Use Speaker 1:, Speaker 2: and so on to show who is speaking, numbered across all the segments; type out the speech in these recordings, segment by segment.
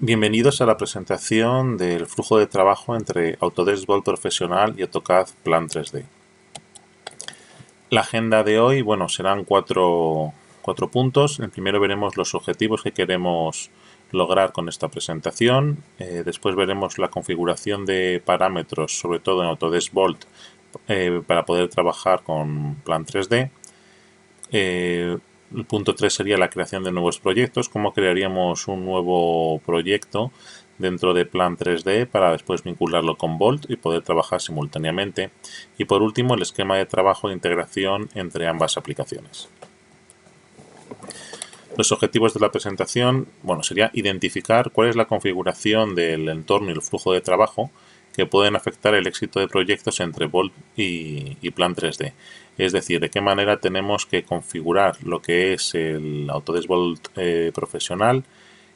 Speaker 1: Bienvenidos a la presentación del flujo de trabajo entre Autodesk Vault Profesional y AutoCAD Plan 3D. La agenda de hoy, bueno, serán cuatro puntos. En primero veremos los objetivos que queremos lograr con esta presentación. Después veremos la configuración de parámetros, sobre todo en Autodesk Vault, para poder trabajar con Plan 3D. El punto 3 sería la creación de nuevos proyectos, cómo crearíamos un nuevo proyecto dentro de Plan 3D para después vincularlo con Vault y poder trabajar simultáneamente. Y por último, el esquema de trabajo de integración entre ambas aplicaciones. Los objetivos de la presentación, bueno, sería identificar cuál es la configuración del entorno y el flujo de trabajo que pueden afectar el éxito de proyectos entre Vault y Plan 3D. Es decir, de qué manera tenemos que configurar lo que es el Autodesk Vault profesional,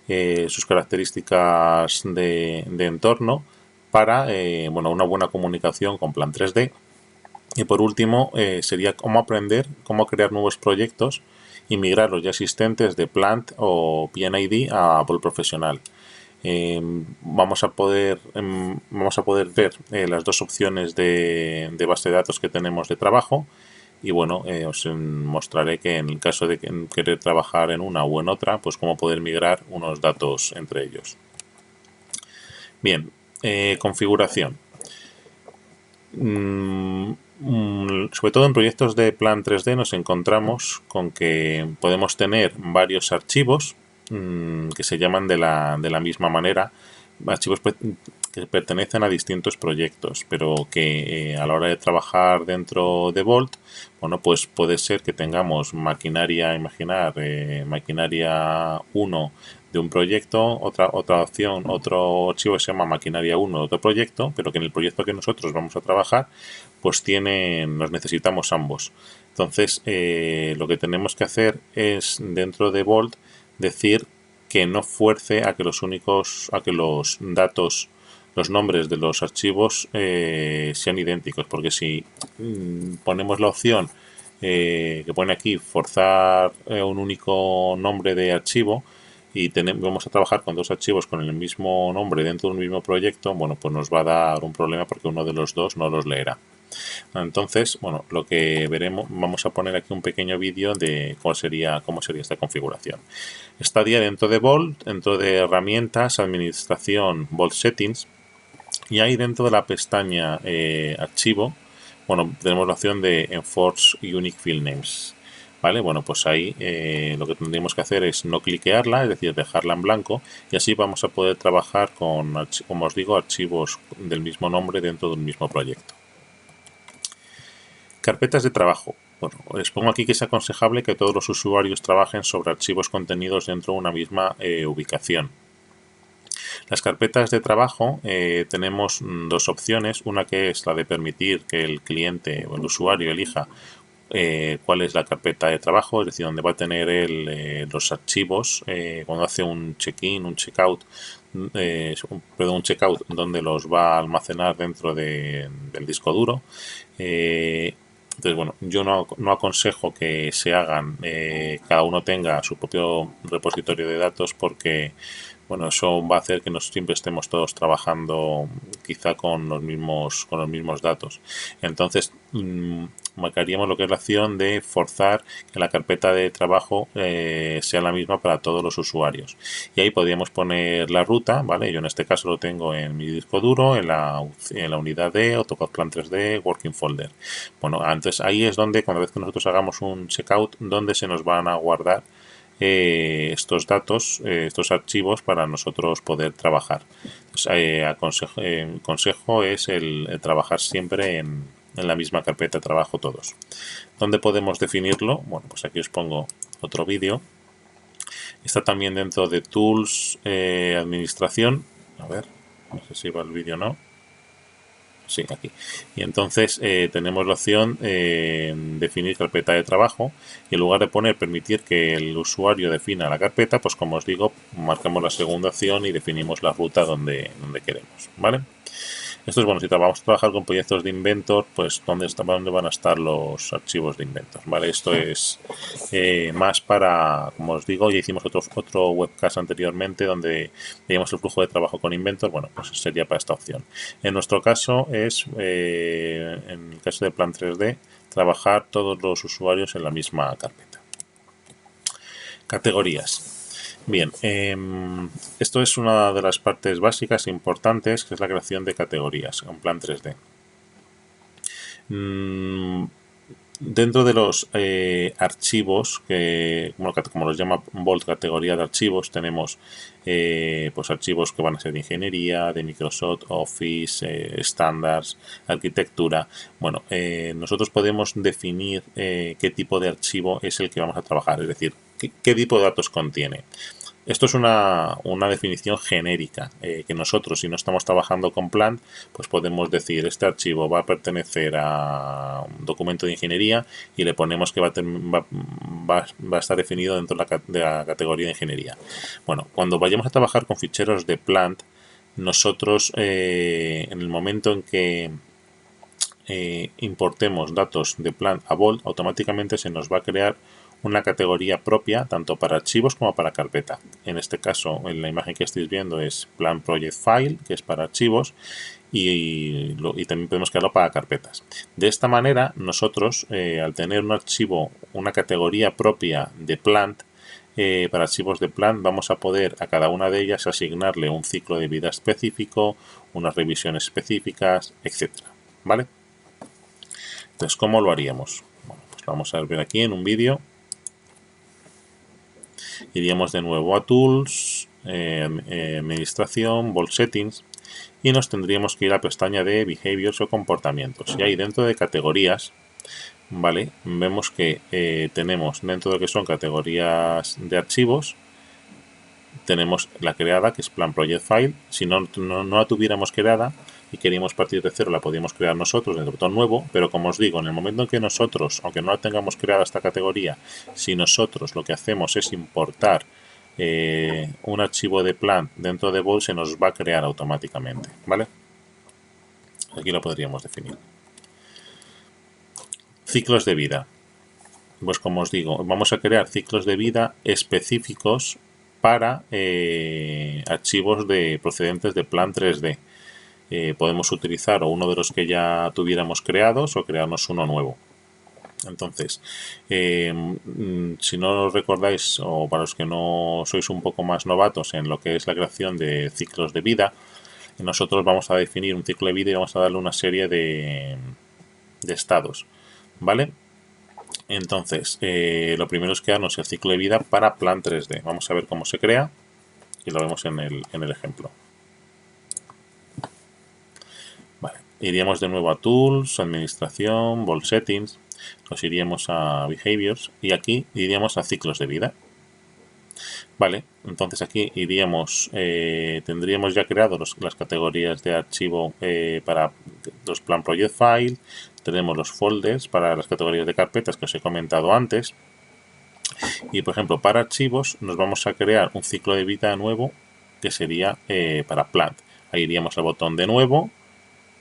Speaker 1: sus características de entorno para bueno, una buena comunicación con Plan 3D. Y por último, sería cómo aprender, cómo crear nuevos proyectos y migrar los ya existentes de Plant o PNID a Vault profesional. Vamos a poder ver las dos opciones de base de datos que tenemos de trabajo y bueno, os mostraré que en el caso de querer trabajar en una o en otra, pues cómo poder migrar unos datos entre ellos. Bien, configuración. Sobre todo en proyectos de Plan 3D nos encontramos con que podemos tener varios archivos que se llaman de la misma manera, archivos que pertenecen a distintos proyectos, pero que a la hora de trabajar dentro de Vault, bueno, pues puede ser que tengamos maquinaria, maquinaria 1 de un proyecto, otra opción, otro archivo que se llama maquinaria 1 de otro proyecto, pero que en el proyecto que nosotros vamos a trabajar, pues nos necesitamos ambos. Entonces, lo que tenemos que hacer es, dentro de Vault, decir que no fuerce a que los datos, los nombres de los archivos sean idénticos, porque si ponemos la opción que pone aquí forzar un único nombre de archivo y vamos a trabajar con dos archivos con el mismo nombre dentro de un mismo proyecto, bueno, pues nos va a dar un problema porque uno de los dos no los leerá. Entonces, bueno, lo que veremos, vamos a poner aquí un pequeño vídeo de cómo sería esta configuración. Estaría dentro de Vault, dentro de herramientas, administración, Vault Settings, y ahí dentro de la pestaña archivo, bueno, tenemos la opción de Enforce Unique Field Names. ¿Vale? Bueno, pues ahí lo que tendríamos que hacer es no cliquearla, es decir, dejarla en blanco, y así vamos a poder trabajar con, como os digo, archivos del mismo nombre dentro de un mismo proyecto. Carpetas de trabajo. Bueno, les pongo aquí que es aconsejable que todos los usuarios trabajen sobre archivos contenidos dentro de una misma ubicación. Las carpetas de trabajo tenemos dos opciones, una que es la de permitir que el cliente o el usuario elija cuál es la carpeta de trabajo, es decir, donde va a tener los archivos cuando hace un check-in, un check-out, un check-out, donde los va a almacenar dentro del disco duro. Entonces, bueno, yo no aconsejo que se hagan, cada uno tenga su propio repositorio de datos, porque bueno, eso va a hacer que no siempre estemos todos trabajando quizá con los mismos datos. Entonces, marcaríamos lo que es la opción de forzar que la carpeta de trabajo sea la misma para todos los usuarios. Y ahí podríamos poner la ruta, ¿vale? Yo en este caso lo tengo en mi disco duro, en la unidad de AutoCAD Plan 3D Working Folder. Bueno, antes ahí es donde, cada vez que nosotros hagamos un checkout, donde se nos van a guardar estos datos, estos archivos para nosotros poder trabajar. Entonces, consejo es el trabajar siempre en la misma carpeta de trabajo todos. ¿Dónde podemos definirlo? Bueno, pues aquí os pongo otro vídeo. Está también dentro de Tools, Administración. A ver, no sé si va el vídeo o no. Sí, aquí. Y entonces tenemos la opción definir carpeta de trabajo, y en lugar de permitir que el usuario defina la carpeta, pues como os digo, marcamos la segunda opción y definimos la ruta donde queremos, ¿vale? Esto es bueno, si vamos a trabajar con proyectos de Inventor, pues ¿dónde van a estar los archivos de Inventor? ¿Vale? Esto es más para, como os digo, ya hicimos otro webcast anteriormente donde veíamos el flujo de trabajo con Inventor, bueno, pues sería para esta opción. En nuestro caso es, en el caso de Plan 3D, trabajar todos los usuarios en la misma carpeta. Categorías. Bien, esto es una de las partes básicas e importantes, que es la creación de categorías en Plan 3D. Dentro de los archivos, como los llama Bolt, categoría de archivos, tenemos pues archivos que van a ser de ingeniería, de Microsoft Office, estándares, arquitectura. Bueno, nosotros podemos definir qué tipo de archivo es el que vamos a trabajar, es decir, qué tipo de datos contiene. Esto es una definición genérica, que nosotros, si no estamos trabajando con Plant, pues podemos decir, este archivo va a pertenecer a un documento de ingeniería y le ponemos que va a estar definido dentro de la categoría de ingeniería. Bueno, cuando vayamos a trabajar con ficheros de Plant, nosotros, en el momento en que importemos datos de Plant a Bolt, automáticamente se nos va a crear una categoría propia tanto para archivos como para carpeta. En este caso, en la imagen que estáis viendo es Plan Project File, que es para archivos, y también podemos crearlo para carpetas. De esta manera, nosotros, al tener un archivo, una categoría propia de Plant, para archivos de Plant, vamos a poder a cada una de ellas asignarle un ciclo de vida específico, unas revisiones específicas, etcétera. ¿Vale? Entonces, ¿cómo lo haríamos? Bueno, pues lo vamos a ver aquí en un vídeo. Iríamos de nuevo a Tools, Administración, Bolt Settings, y nos tendríamos que ir a la pestaña de Behaviors o Comportamientos. Y ahí dentro de Categorías, ¿vale? Vemos que tenemos dentro de lo que son categorías de archivos, tenemos la creada, que es Plan Project File. Si no la tuviéramos creada y queríamos partir de cero, la podíamos crear nosotros en el botón nuevo, pero como os digo, en el momento en que nosotros, aunque no la tengamos creada esta categoría, si nosotros lo que hacemos es importar un archivo de Plant dentro de Bolt, se nos va a crear automáticamente, ¿vale? Aquí lo podríamos definir. Ciclos de vida. Pues como os digo, vamos a crear ciclos de vida específicos para archivos procedentes de Plan 3D. Podemos utilizar uno de los que ya tuviéramos creados o crearnos uno nuevo. Entonces, si no recordáis, o para los que no sois un poco más novatos en lo que es la creación de ciclos de vida, nosotros vamos a definir un ciclo de vida y vamos a darle una serie de estados, ¿vale? Entonces, lo primero es crearnos el ciclo de vida para Plan 3D. Vamos a ver cómo se crea y lo vemos en el ejemplo. Vale, iríamos de nuevo a Tools, Administración, Bolt Settings, nos iríamos a Behaviors y aquí iríamos a ciclos de vida. Vale, entonces aquí iríamos, tendríamos ya creado las categorías de archivo para los Plan Project File, tenemos los folders para las categorías de carpetas que os he comentado antes, y por ejemplo para archivos nos vamos a crear un ciclo de vida nuevo que sería para Plant. Ahí iríamos al botón de nuevo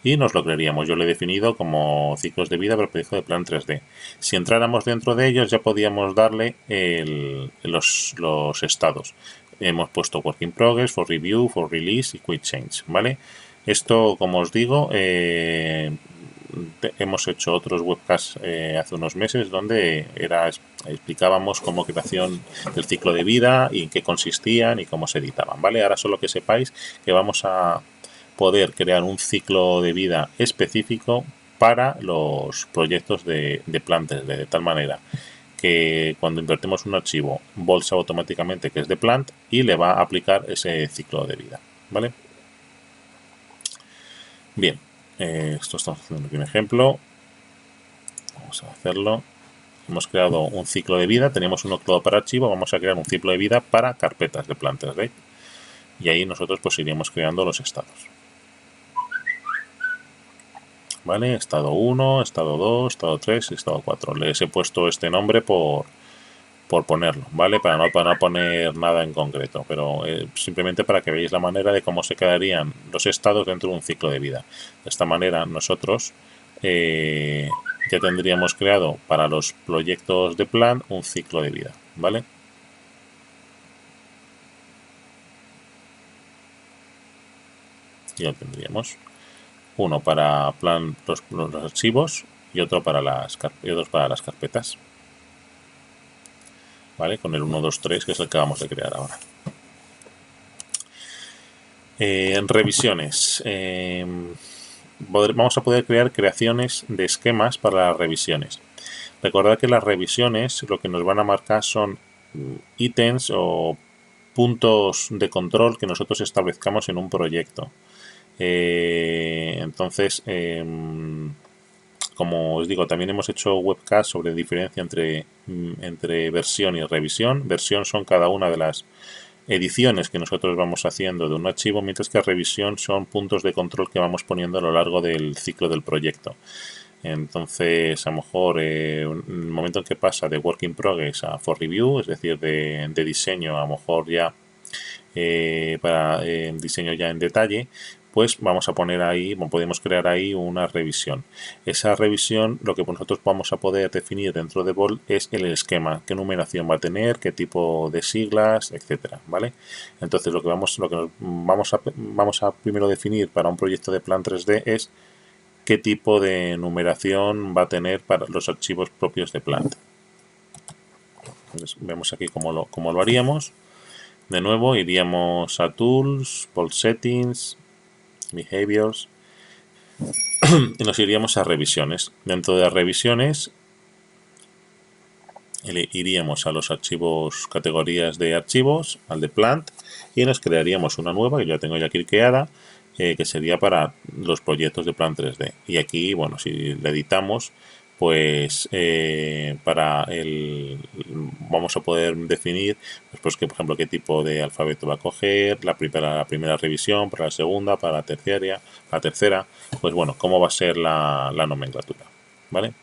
Speaker 1: y nos lo crearíamos. Yo lo he definido como ciclos de vida para el proyecto de Plan 3D. Si entráramos dentro de ellos ya podíamos darle los estados. Hemos puesto Work in Progress, for Review, for Release y Quick Change, ¿vale? Esto, como os digo, hemos hecho otros webcasts hace unos meses donde explicábamos cómo creación del ciclo de vida y en qué consistían y cómo se editaban, ¿vale? Ahora solo que sepáis que vamos a poder crear un ciclo de vida específico para los proyectos de Plant 3D, de tal manera que cuando invertimos un archivo, Bolt sabe automáticamente que es de Plant y le va a aplicar ese ciclo de vida, ¿vale? Bien, esto estamos haciendo aquí un ejemplo. Vamos a hacerlo. Hemos creado un ciclo de vida, tenemos uno creado para archivo, vamos a crear un ciclo de vida para carpetas de Plant 3D. Y ahí nosotros pues iríamos creando los estados. ¿Vale? Estado 1, estado 2, estado 3 y estado 4. Les he puesto este nombre por por ponerlo, ¿vale? Para no poner nada en concreto, pero simplemente para que veáis la manera de cómo se quedarían los estados dentro de un ciclo de vida. De esta manera nosotros ya tendríamos creado para los proyectos de plan un ciclo de vida, ¿vale? Ya tendríamos uno para plan los archivos y otro para las carpetas, ¿vale? Con el 1, 2, 3, que es el que vamos a crear ahora. Revisiones. Vamos a poder crear creaciones de esquemas para las revisiones. Recordad que las revisiones lo que nos van a marcar son ítems o puntos de control que nosotros establezcamos en un proyecto. Entonces, como os digo, también hemos hecho webcast sobre diferencia entre versión y revisión. Versión son cada una de las ediciones que nosotros vamos haciendo de un archivo, mientras que revisión son puntos de control que vamos poniendo a lo largo del ciclo del proyecto. Entonces, a lo mejor el momento en que pasa de work in progress a for review, es decir, de diseño, a lo mejor ya para diseño ya en detalle, pues vamos a poner ahí, podemos crear ahí una revisión. Esa revisión, lo que nosotros vamos a poder definir dentro de Bolt es el esquema, qué numeración va a tener, qué tipo de siglas, etcétera, ¿vale? Entonces lo que vamos a primero definir para un proyecto de plan 3D es qué tipo de numeración va a tener para los archivos propios de Plant. Entonces, vemos aquí cómo lo haríamos. De nuevo iríamos a Tools, Bolt Settings, Behaviors y nos iríamos a Revisiones. Dentro de revisiones iríamos a los archivos, categorías de archivos, al de Plant, y nos crearíamos una nueva que ya tengo ya aquí creada, que sería para los proyectos de plan 3D. Y aquí, bueno, si le editamos, pues vamos a poder definir pues que, por ejemplo, qué tipo de alfabeto va a coger, la primera revisión, para la segunda, para la tercera, pues bueno, cómo va a ser la nomenclatura, ¿vale?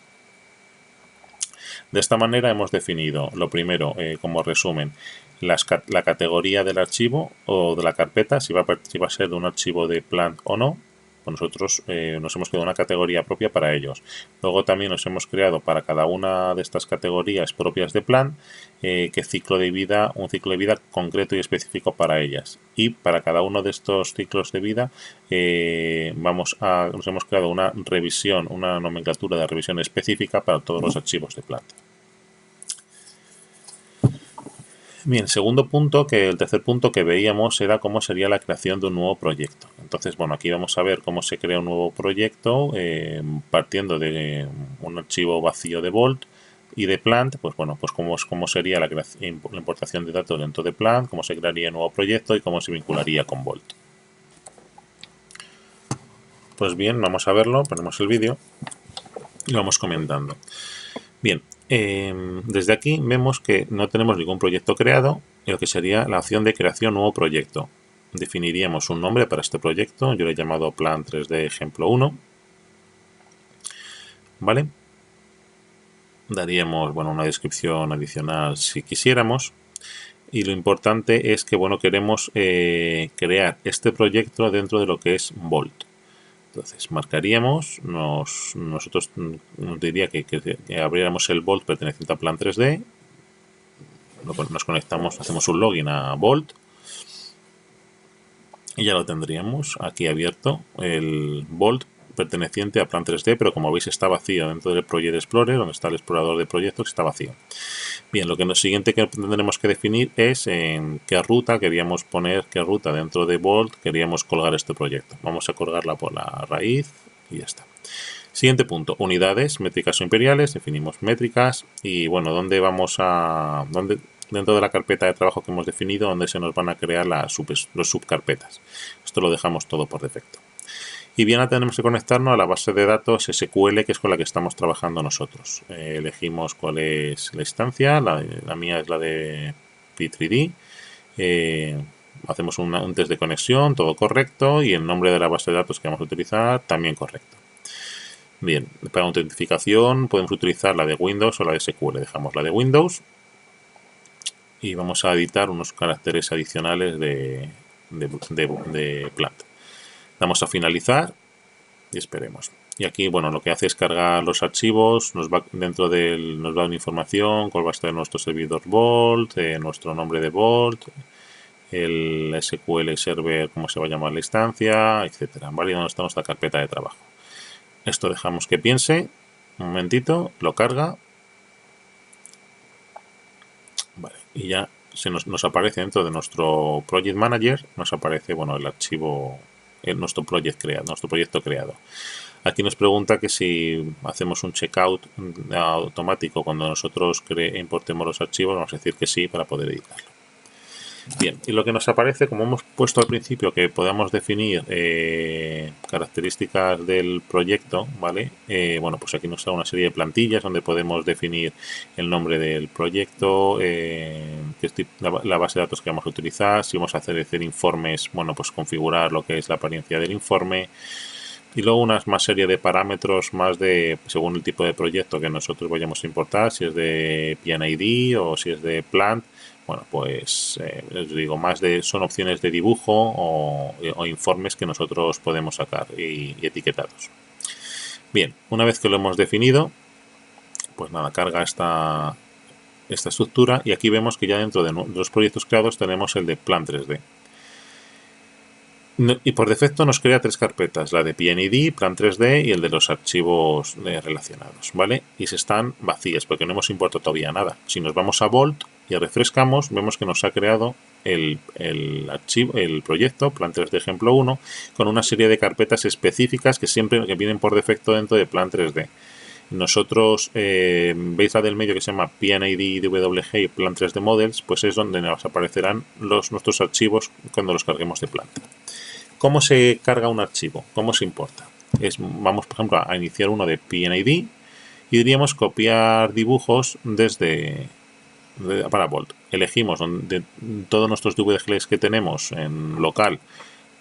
Speaker 1: De esta manera hemos definido, lo primero, como resumen, la categoría del archivo o de la carpeta, si va a ser de un archivo de Plant o no. Pues nosotros nos hemos creado una categoría propia para ellos. Luego también nos hemos creado para cada una de estas categorías propias de Plant un ciclo de vida concreto y específico para ellas. Y para cada uno de estos ciclos de vida nos hemos creado una revisión, una nomenclatura de revisión específica para todos los archivos de Plant. Bien, segundo punto, el tercer punto que veíamos era cómo sería la creación de un nuevo proyecto. Entonces, bueno, aquí vamos a ver cómo se crea un nuevo proyecto partiendo de un archivo vacío de Bolt y de Plant, pues bueno, pues cómo sería la importación de datos dentro de Plant, cómo se crearía un nuevo proyecto y cómo se vincularía con Bolt. Pues bien, vamos a verlo, ponemos el vídeo y vamos comentando. Bien, desde aquí vemos que no tenemos ningún proyecto creado, y lo que sería la opción de creación nuevo proyecto. Definiríamos un nombre para este proyecto, yo le he llamado Plan 3D Ejemplo 1. ¿Vale? Daríamos, bueno, una descripción adicional si quisiéramos. Y lo importante es que, bueno, queremos crear este proyecto dentro de lo que es Bolt. Entonces marcaríamos, nosotros nos diría que abriéramos el Bolt perteneciente a Plan 3D, nos conectamos, hacemos un login a Bolt y ya lo tendríamos aquí abierto, el Bolt perteneciente a Plan 3D, pero como veis está vacío dentro del Project Explorer, donde está el explorador de proyectos, está vacío. Bien, lo siguiente que tendremos que definir es en qué ruta queríamos poner, qué ruta dentro de Bolt queríamos colgar este proyecto. Vamos a colgarla por la raíz y ya está. Siguiente punto, unidades, métricas o imperiales, definimos métricas y bueno, dentro de la carpeta de trabajo que hemos definido, donde se nos van a crear los subcarpetas. Esto lo dejamos todo por defecto. Y bien, ahora tenemos que conectarnos a la base de datos SQL, que es con la que estamos trabajando nosotros. Elegimos cuál es la instancia, la mía es la de P3D. Hacemos un test de conexión, todo correcto, y el nombre de la base de datos que vamos a utilizar también correcto. Bien, para autentificación podemos utilizar la de Windows o la de SQL. Dejamos la de Windows y vamos a editar unos caracteres adicionales de plant. Damos a finalizar y esperemos. Y aquí, bueno, lo que hace es cargar los archivos, nos va nos da una información, cuál va a estar nuestro servidor Vault, nuestro nombre de Vault, el SQL Server, cómo se va a llamar la instancia, etcétera, ¿vale? Y donde está nuestra carpeta de trabajo. Esto dejamos que piense, un momentito, lo carga, vale, y ya nos aparece dentro de nuestro Project Manager, nos aparece, bueno, el archivo, nuestro proyecto creado. Aquí nos pregunta que si hacemos un checkout automático cuando nosotros importemos los archivos, vamos a decir que sí para poder editarlo. Bien, y lo que nos aparece, como hemos puesto al principio que podamos definir características del proyecto, ¿vale? Bueno, pues aquí nos da una serie de plantillas donde podemos definir el nombre del proyecto, la base de datos que vamos a utilizar, si vamos a hacer informes, bueno, pues configurar lo que es la apariencia del informe, y luego una más serie de parámetros más según el tipo de proyecto que nosotros vayamos a importar, si es de PNID o si es de Plant. Bueno, pues les digo, son opciones de dibujo o informes que nosotros podemos sacar y etiquetados. Bien, una vez que lo hemos definido, pues nada, carga esta estructura y aquí vemos que ya dentro de los proyectos creados tenemos el de Plant 3D. Y por defecto nos crea 3 carpetas, la de PNID, Plan 3D y el de los archivos relacionados, ¿vale? Y se están vacías porque no hemos importado todavía nada. Si nos vamos a Vault y refrescamos, vemos que nos ha creado el proyecto, Plan 3D ejemplo 1, con una serie de carpetas específicas que vienen por defecto dentro de Plan 3D. Nosotros, veis la del medio que se llama PNID, DWG y Plan 3D Models, pues es donde nos aparecerán nuestros archivos cuando los carguemos de planta. ¿Cómo se carga un archivo? ¿Cómo se importa? Vamos, por ejemplo, a iniciar uno de PNID y diríamos copiar dibujos para Vault. Elegimos de todos nuestros DVGs que tenemos en local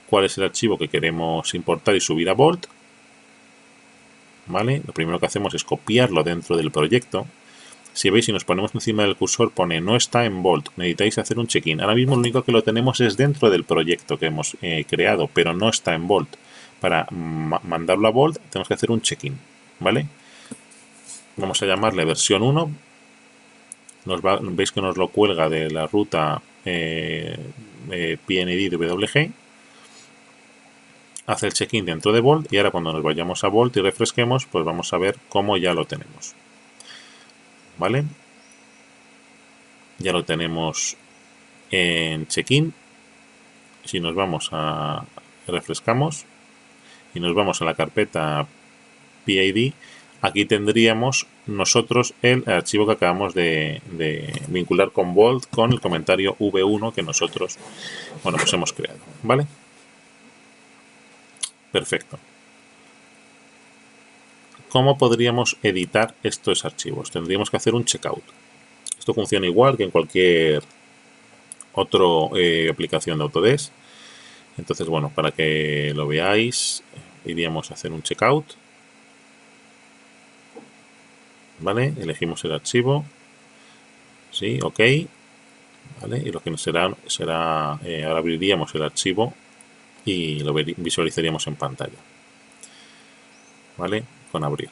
Speaker 1: cuál es el archivo que queremos importar y subir a Vault. ¿Vale? Lo primero que hacemos es copiarlo dentro del proyecto. Si veis, si nos ponemos encima del cursor, pone no está en Vault, necesitáis hacer un check-in. Ahora mismo lo único que lo tenemos es dentro del proyecto que hemos creado, pero no está en Vault. Para mandarlo a Vault tenemos que hacer un check-in, ¿vale? Vamos a llamarle versión 1. Veis que nos lo cuelga de la ruta PNID WG. Hace el check-in dentro de Vault y ahora cuando nos vayamos a Vault y refresquemos, pues vamos a ver cómo ya lo tenemos. ¿Vale? Ya lo tenemos en check-in. Si nos vamos a refrescamos y nos vamos a la carpeta PID, aquí tendríamos nosotros el archivo que acabamos de vincular con Vault con el comentario V1 que nosotros, bueno, pues hemos creado, ¿vale? Perfecto. ¿Cómo podríamos editar estos archivos? Tendríamos que hacer un checkout. Esto funciona igual que en cualquier otra aplicación de Autodesk. Entonces, bueno, para que lo veáis, iríamos a hacer un checkout. ¿Vale? Elegimos el archivo. Sí, ok. ¿Vale? Y lo que será ahora abriríamos el archivo y lo visualizaríamos en pantalla. ¿Vale? Con abrir.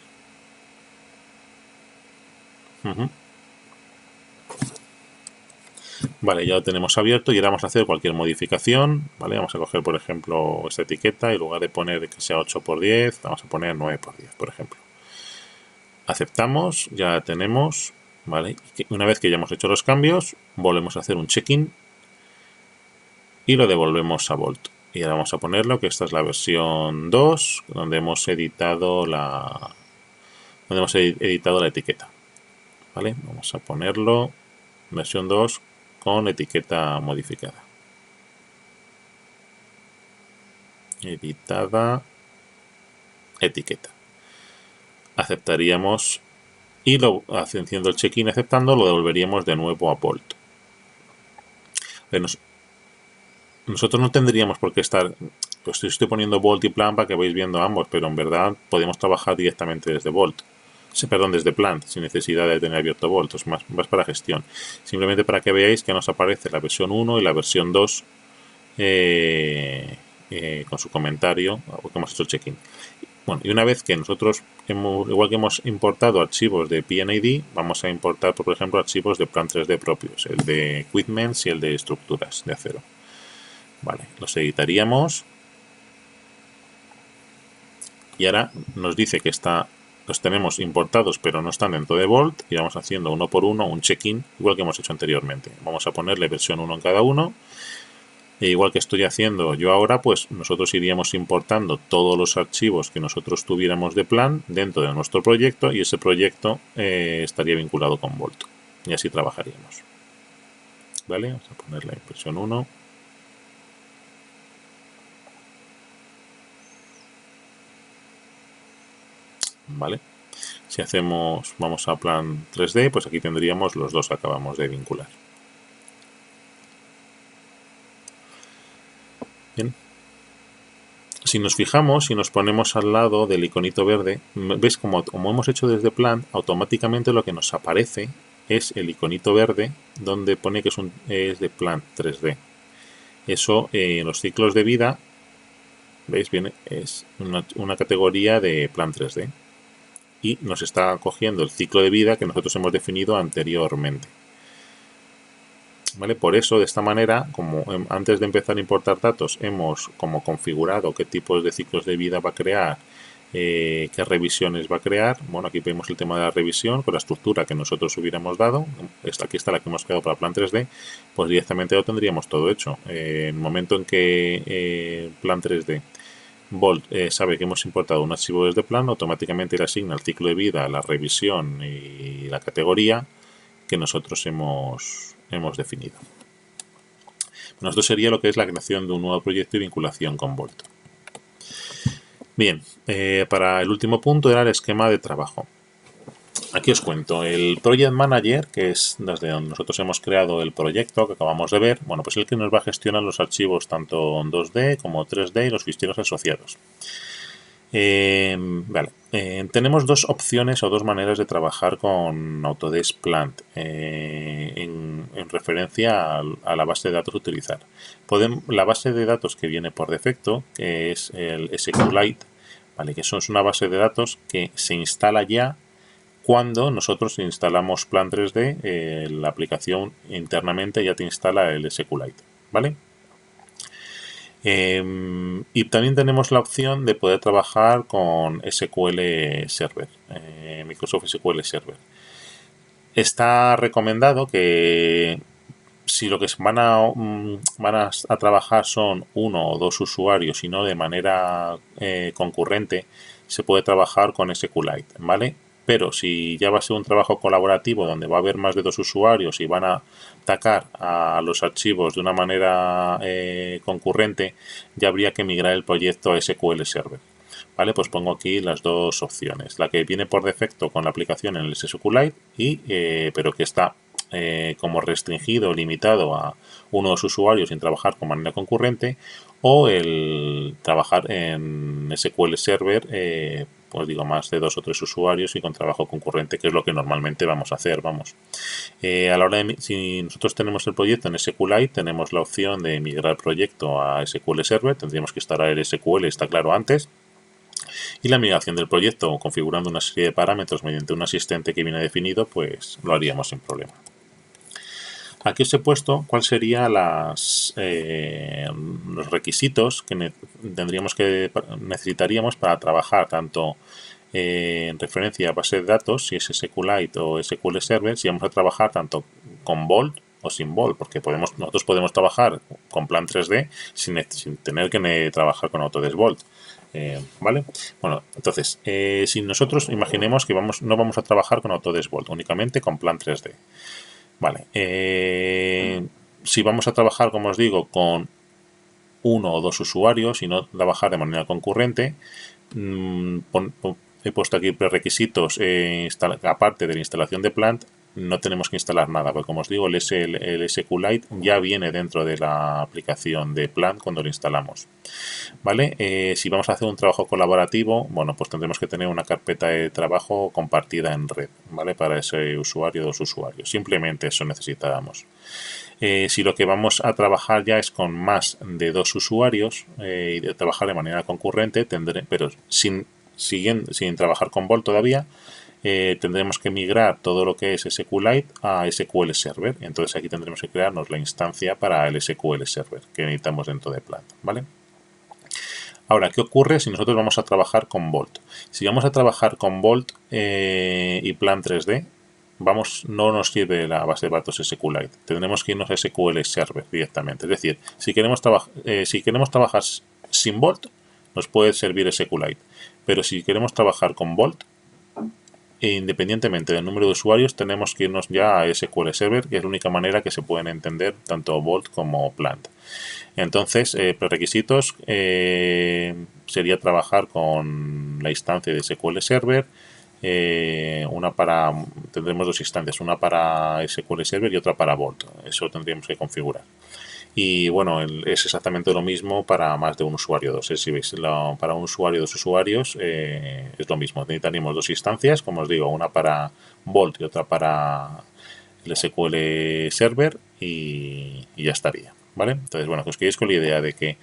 Speaker 1: Vale, ya lo tenemos abierto y ahora vamos a hacer cualquier modificación. ¿Vale? Vamos a coger, por ejemplo, esta etiqueta y en lugar de poner que sea 8×10, vamos a poner 9×10, por ejemplo. Aceptamos, ya tenemos. ¿Vale? Una vez que ya hemos hecho los cambios, volvemos a hacer un check-in y lo devolvemos a Vault. Y ahora vamos a ponerlo, que esta es la versión 2, donde hemos editado la etiqueta. ¿Vale? Vamos a ponerlo, versión 2, con etiqueta modificada. Editada, etiqueta. Aceptaríamos y haciendo el check-in aceptando, lo devolveríamos de nuevo a Vault. Nosotros no tendríamos por qué estar, pues estoy poniendo Vault y Plan para que vais viendo ambos, pero en verdad podemos trabajar directamente desde Vault. perdón, desde Plant, sin necesidad de tener abierto Bolt, es más para gestión. Simplemente para que veáis que nos aparece la versión 1 y la versión 2 con su comentario, porque hemos hecho el check-in. Bueno, y una vez que nosotros, igual que hemos importado archivos de PNID, vamos a importar, por ejemplo, archivos de Plan 3D propios, el de Equipments y el de estructuras de acero. Vale, los editaríamos. Y ahora nos dice que los tenemos importados pero no están dentro de Bolt y vamos haciendo uno por uno un check-in igual que hemos hecho anteriormente. Vamos a ponerle versión 1 en cada uno e igual que estoy haciendo yo ahora, pues nosotros iríamos importando todos los archivos que nosotros tuviéramos de plan dentro de nuestro proyecto y ese proyecto estaría vinculado con Bolt y así trabajaríamos. ¿Vale? Vamos a ponerle versión 1. ¿Vale? Si hacemos, vamos a plan 3D, pues aquí tendríamos los dos que acabamos de vincular. Bien. Si nos fijamos y nos ponemos al lado del iconito verde, ¿ves? Como hemos hecho desde plan, automáticamente lo que nos aparece es el iconito verde donde pone que es de plan 3D. Eso en los ciclos de vida, ¿veis? Viene, es una categoría de plan 3D. Y nos está cogiendo el ciclo de vida que nosotros hemos definido anteriormente. ¿Vale? Por eso, de esta manera, como antes de empezar a importar datos, hemos como configurado qué tipos de ciclos de vida va a crear, qué revisiones va a crear. Bueno, aquí vemos el tema de la revisión con la estructura que nosotros hubiéramos dado. Aquí está la que hemos creado para plan 3D. Pues directamente lo tendríamos todo hecho. En el momento en que plan 3D Bolt sabe que hemos importado un archivo desde plan, automáticamente le asigna el ciclo de vida, la revisión y la categoría que nosotros hemos definido. Bueno, esto sería lo que es la creación de un nuevo proyecto y vinculación con Bolt. Bien, para el último punto era el esquema de trabajo. Aquí os cuento, el Project Manager, que es desde donde nosotros hemos creado el proyecto que acabamos de ver, bueno, pues el que nos va a gestionar los archivos tanto en 2D como 3D y los ficheros asociados. Vale, tenemos dos opciones o dos maneras de trabajar con Autodesk Plant en referencia a la base de datos a utilizar. La base de datos que viene por defecto, que es el SQLite, ¿vale? Que eso es una base de datos que se instala ya cuando nosotros instalamos Plan 3D, la aplicación internamente ya te instala el SQLite, ¿vale? Y también tenemos la opción de poder trabajar con SQL Server, Microsoft SQL Server. Está recomendado que si lo que van a trabajar son uno o dos usuarios y no de manera concurrente, se puede trabajar con SQLite, ¿vale? Pero si ya va a ser un trabajo colaborativo donde va a haber más de dos usuarios y van a atacar a los archivos de una manera concurrente, ya habría que migrar el proyecto a SQL Server. ¿Vale? Pues pongo aquí las dos opciones. La que viene por defecto con la aplicación en el SQLite, pero que está como restringido, limitado a uno o dos usuarios sin trabajar con manera concurrente, o el trabajar en SQL Server, pues digo, más de dos o tres usuarios y con trabajo concurrente, que es lo que normalmente vamos a hacer, vamos. A la hora de, si nosotros tenemos el proyecto en SQLite, tenemos la opción de migrar el proyecto a SQL Server, tendríamos que instalar el SQL, está claro, antes. Y la migración del proyecto, configurando una serie de parámetros mediante un asistente que viene definido, pues lo haríamos sin problema. Aquí os he puesto cuáles serían los requisitos que necesitaríamos para trabajar tanto en referencia a base de datos, si es SQLite o SQL Server, si vamos a trabajar tanto con Bolt o sin Bolt, porque nosotros podemos trabajar con Plan 3D sin tener que trabajar con Autodesk Bolt. ¿Vale? Bueno, entonces, si nosotros imaginemos que no vamos a trabajar con Autodesk Bolt, únicamente con Plan 3D. Vale. Si vamos a trabajar, como os digo, con uno o dos usuarios y no trabajar de manera concurrente, he puesto aquí prerequisitos aparte de la instalación de Plant, no tenemos que instalar nada, porque como os digo, el SQLite ya viene dentro de la aplicación de Plant cuando lo instalamos. ¿Vale? Si vamos a hacer un trabajo colaborativo, bueno, pues tendremos que tener una carpeta de trabajo compartida en red, ¿vale? Para ese usuario o dos usuarios. Simplemente eso necesitábamos. Si lo que vamos a trabajar ya es con más de dos usuarios y de trabajar de manera concurrente, pero sin trabajar con Vault todavía, tendremos que migrar todo lo que es SQLite a SQL Server. Entonces aquí tendremos que crearnos la instancia para el SQL Server que necesitamos dentro de Plant, ¿vale? Ahora, ¿qué ocurre si nosotros vamos a trabajar con Vault? Si vamos a trabajar con Vault y Plant 3D, no nos sirve la base de datos SQLite. Tendremos que irnos a SQL Server directamente. Es decir, si queremos trabajar sin Vault, nos puede servir SQLite. Pero si queremos trabajar con Vault, independientemente del número de usuarios, tenemos que irnos ya a SQL Server, que es la única manera que se pueden entender tanto Vault como Plant. Entonces, prerequisitos sería trabajar con la instancia de SQL Server, tendremos dos instancias, una para SQL Server y otra para Vault. Eso tendríamos que configurar. Y bueno, es exactamente lo mismo para más de un usuario, dos. Si veis, para un usuario, dos usuarios, es lo mismo. Necesitaríamos dos instancias, como os digo, una para Vault y otra para el SQL Server y ya estaría. ¿Vale? Entonces, bueno, que os quedéis con la idea de que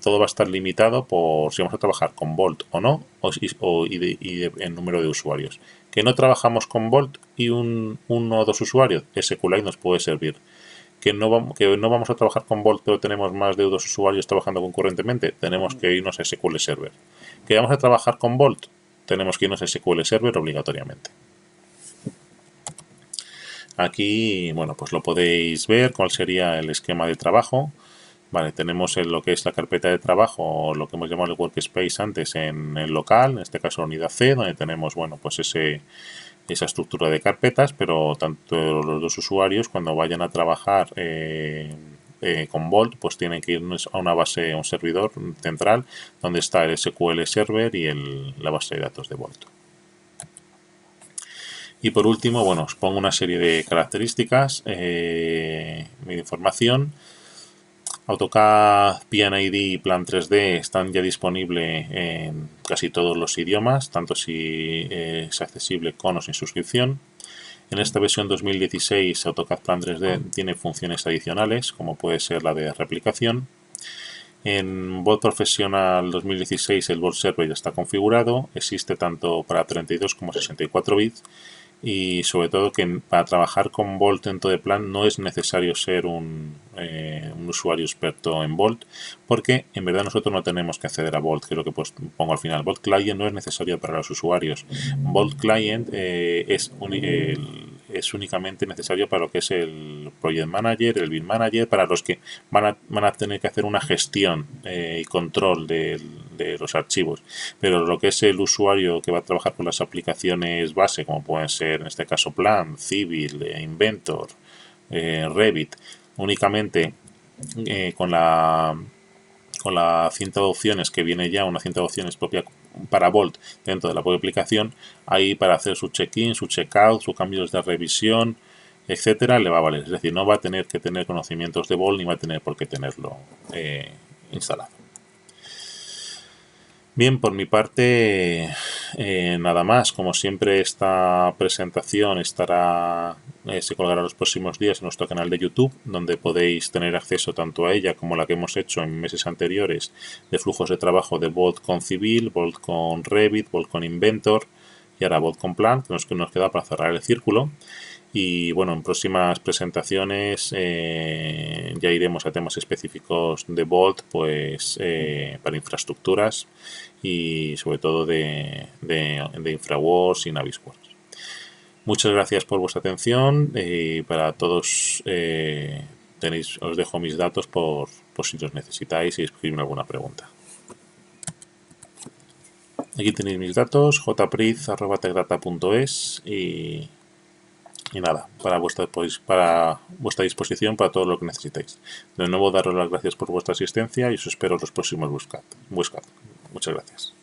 Speaker 1: todo va a estar limitado por si vamos a trabajar con Vault o no, y el número de usuarios. Que no trabajamos con Vault y uno o dos usuarios, SQLite nos puede servir. Que no vamos a trabajar con Vault, pero tenemos más de dos usuarios trabajando concurrentemente, tenemos que irnos a SQL Server. Que vamos a trabajar con Vault, tenemos que irnos a SQL Server obligatoriamente. Aquí, bueno, pues lo podéis ver, cuál sería el esquema de trabajo. Vale, tenemos lo que es la carpeta de trabajo, o lo que hemos llamado el workspace antes en el local, en este caso la unidad C, donde tenemos, bueno, pues esa estructura de carpetas, pero tanto los dos usuarios cuando vayan a trabajar con Vault, pues tienen que irnos a una base, a un servidor central, donde está el SQL Server y la base de datos de Vault. Y por último, bueno, os pongo una serie de características de información. AutoCAD, PNID y Plan 3D están ya disponibles en casi todos los idiomas, tanto si es accesible con o sin suscripción. En esta versión 2016 AutoCAD Plan 3D tiene funciones adicionales, como puede ser la de replicación. En Vault Professional 2016 el Vault Server ya está configurado, existe tanto para 32 como 64 bits. Y sobre todo que para trabajar con Vault dentro de Plant no es necesario ser un usuario experto en Vault, porque en verdad nosotros no tenemos que acceder a Vault, que es lo que pongo al final. Vault Client no es necesario para los usuarios. Vault Client es únicamente necesario para lo que es el Project Manager, el Build Manager, para los que van a tener que hacer una gestión y control de los archivos. Pero lo que es el usuario que va a trabajar con las aplicaciones base, como pueden ser en este caso Plant, Civil, Inventor, Revit, únicamente con la cinta de opciones que viene ya, una cinta de opciones propia para Vault dentro de la propia aplicación, ahí para hacer su check-in, su check-out, sus cambios de revisión, etcétera, le va a valer. Es decir, no va a tener que tener conocimientos de Vault ni va a tener por qué tenerlo instalado. Bien, por mi parte, nada más. Como siempre, esta presentación se colgará los próximos días en nuestro canal de YouTube, donde podéis tener acceso tanto a ella como la que hemos hecho en meses anteriores de flujos de trabajo de Vault con Civil, Vault con Revit, Vault con Inventor y ahora Vault con Plant, que nos queda para cerrar el círculo. Y bueno, en próximas presentaciones ya iremos a temas específicos de Vault, pues para infraestructuras y sobre todo de InfraWars y Navisworks. Muchas gracias por vuestra atención y para todos os dejo mis datos por si los necesitáis y escribirme alguna pregunta. Aquí tenéis mis datos, jpriz@tecdata.es y nada, para vuestra disposición para todo lo que necesitéis. De nuevo, daros las gracias por vuestra asistencia y os espero en los próximos Muchas gracias.